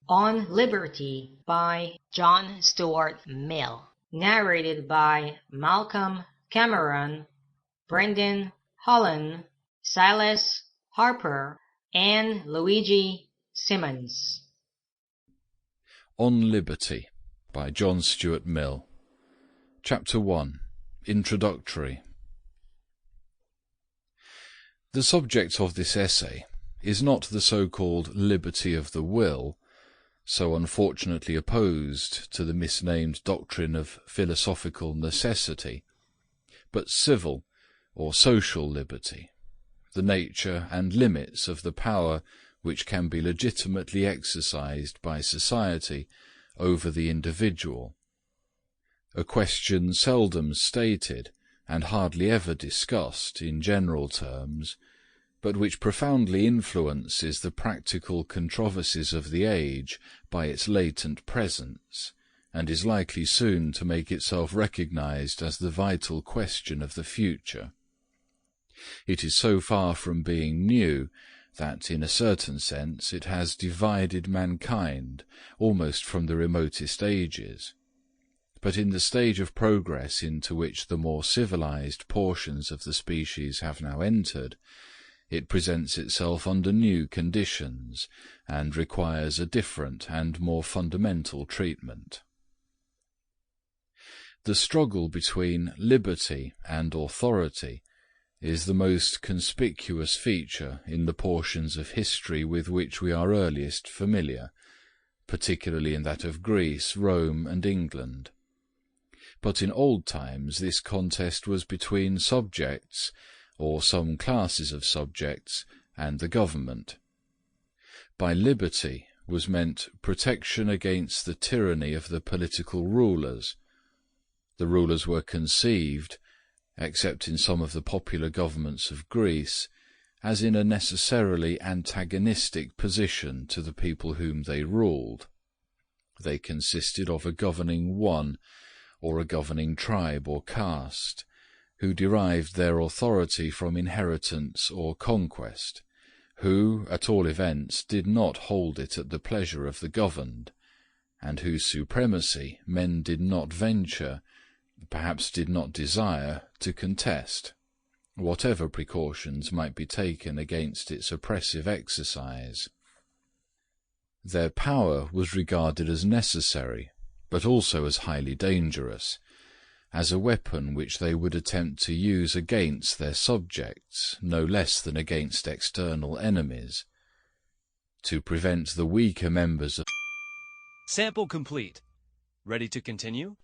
On Liberty by John Stuart Mill. Narrated by Malcolm Cameron, Brenden, Holland, Silas, Harper, and Luigi, Simmons. On Liberty by John Stuart Mill. Chapter 1. Introductory. The subject of this essay is not the so-called liberty of the will, so unfortunately opposed to the misnamed doctrine of philosophical necessity, but civil or social liberty, the nature and limits of the power which can be legitimately exercised by society over the individual, a question seldom stated and hardly ever discussed in general terms, but which profoundly influences the practical controversies of the age by its latent presence, and is likely soon to make itself recognized as the vital question of the future. It is so far from being new that, in a certain sense, it has divided mankind almost from the remotest ages. But in the stage of progress into which the more civilized portions of the species have now entered, it presents itself under new conditions, and requires a different and more fundamental treatment. The struggle between liberty and authority is the most conspicuous feature in the portions of history with which we are earliest familiar, particularly in that of Greece, Rome, and England. But in old times this contest was between subjects, or some classes of subjects, and the government. By liberty was meant protection against the tyranny of the political rulers. The rulers were conceived, except in some of the popular governments of Greece, as in a necessarily antagonistic position to the people whom they ruled. They consisted of a governing one, or a governing tribe or caste, who derived their authority from inheritance or conquest, who, at all events, did not hold it at the pleasure of the governed, and whose supremacy men did not venture, perhaps did not desire, to contest, whatever precautions might be taken against its oppressive exercise. Their power was regarded as necessary, but also as highly dangerous, as a weapon which they would attempt to use against their subjects no less than against external enemies, to prevent the weaker members of... Sample complete. Ready to continue?